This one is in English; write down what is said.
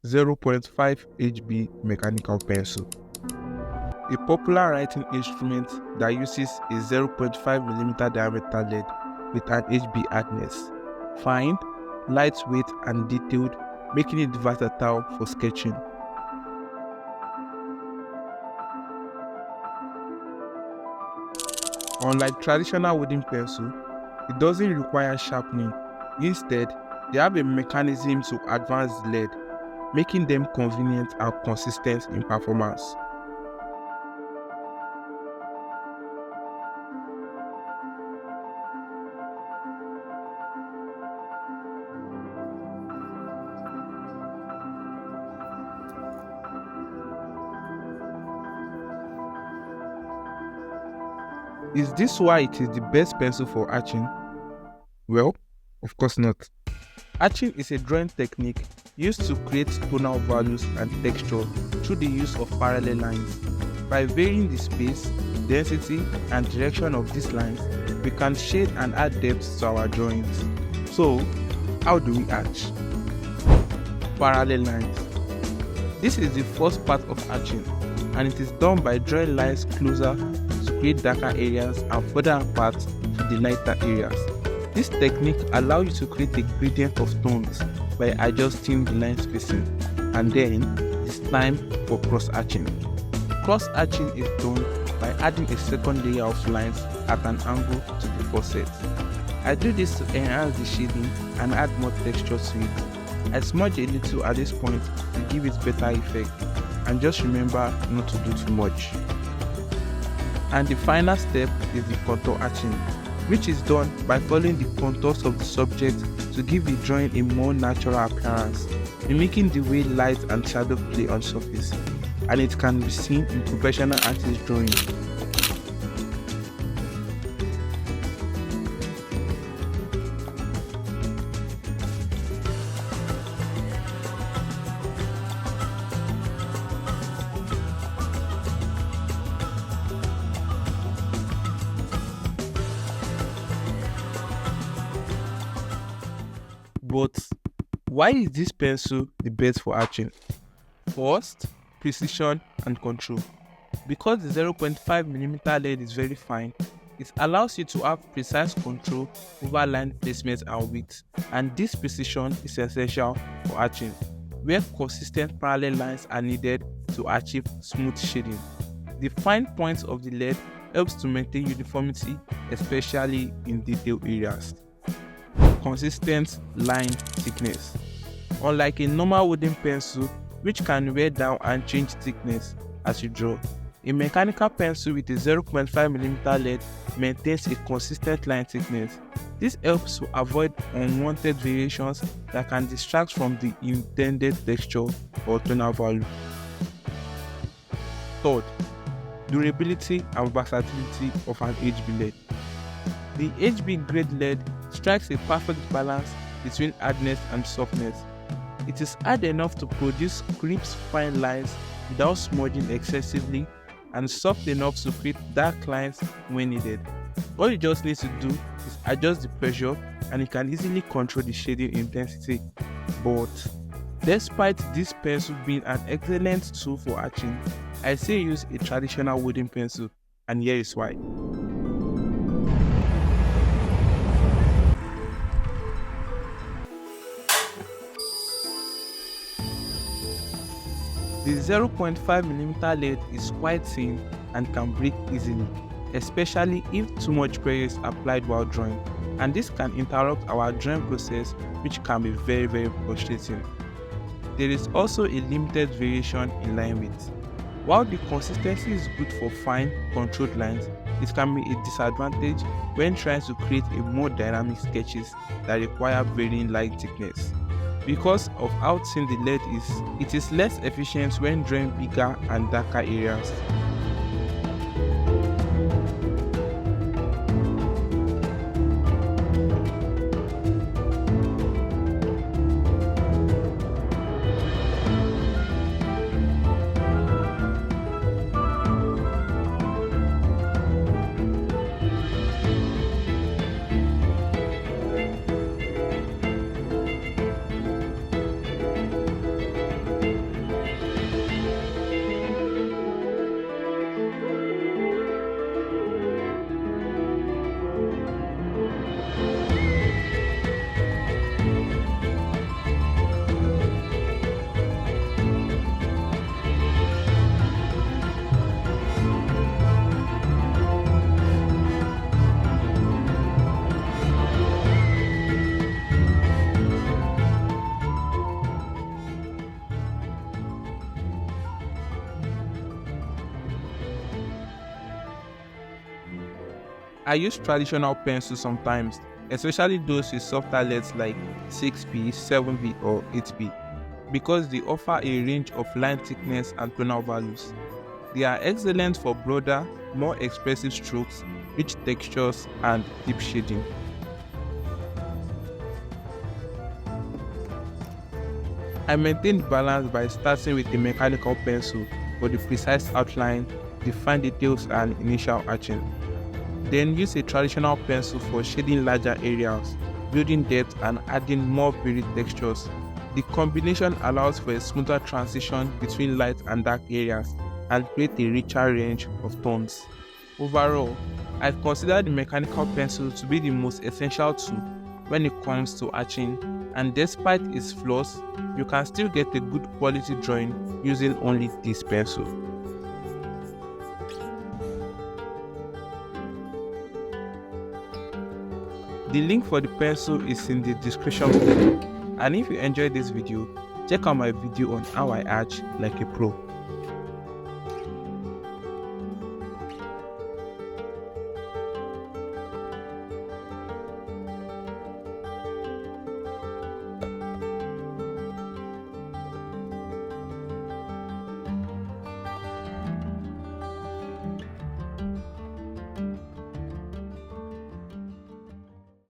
0.5 HB mechanical pencil. A popular writing instrument that uses a 0.5mm diameter lead with an HB hardness. Fine, lightweight and detailed, making it versatile for sketching. Unlike traditional wooden pencil, it doesn't require sharpening. Instead, they have a mechanism to advance the lead, making them convenient and consistent in performance. Is this why it is the best pencil for etching? Well, of course not. Etching is a drawing technique used to create tonal values and texture through the use of parallel lines. By varying the space, density, and direction of these lines, we can shade and add depth to our drawings. So, how do we etch? Parallel lines. This is the first part of etching, and it is done by drawing lines closer to create darker areas and further apart to the lighter areas. This technique allows you to create a gradient of tones by adjusting the line spacing, and then it's time for cross-hatching. Cross-hatching is done by adding a second layer of lines at an angle to the first set. I do this to enhance the shading and add more texture to it. I smudge a little at this point to give it better effect, and just remember not to do too much. And the final step is the contour hatching, which is done by following the contours of the subject to give the drawing a more natural appearance, mimicking the way light and shadow play on surface, and it can be seen in professional artist drawing. But why is this pencil the best for etching? First, precision and control. Because the 0.5mm lead is very fine, it allows you to have precise control over line placement and width, and this precision is essential for etching, where consistent parallel lines are needed to achieve smooth shading. The fine points of the lead helps to maintain uniformity, especially in detailed areas. Consistent line thickness. Unlike a normal wooden pencil, which can wear down and change thickness as you draw, a mechanical pencil with a 0.5mm lead maintains a consistent line thickness. This helps to avoid unwanted variations that can distract from the intended texture or tonal value. Third, durability and versatility of an HB lead. The HB grade lead strikes a perfect balance between hardness and softness. It is hard enough to produce crisp fine lines without smudging excessively, and soft enough to create dark lines when needed. All you just need to do is adjust the pressure, and you can easily control the shading intensity. But despite this pencil being an excellent tool for etching, I still use a traditional wooden pencil, and here is why. The 0.5mm lead is quite thin and can break easily, especially if too much pressure is applied while drawing, and this can interrupt our drawing process, which can be very frustrating. There is also a limited variation in line width. While the consistency is good for fine, controlled lines, it can be a disadvantage when trying to create a more dynamic sketches that require varying line thickness. Because of how thin the lead is, it is less efficient when drawing bigger and darker areas. I use traditional pencils sometimes, especially those with softer leads like 6B, 7B or 8B, because they offer a range of line thickness and tonal values. They are excellent for broader, more expressive strokes, rich textures and deep shading. I maintain balance by starting with a mechanical pencil for the precise outline, the fine details and initial etching. Then use a traditional pencil for shading larger areas, building depth and adding more vivid textures. The combination allows for a smoother transition between light and dark areas and create a richer range of tones. Overall, I consider the mechanical pencil to be the most essential tool when it comes to etching, and despite its flaws, you can still get a good quality drawing using only this pencil. The link for the pencil is in the description below, and if you enjoyed this video, check out my video on how I etch like a pro.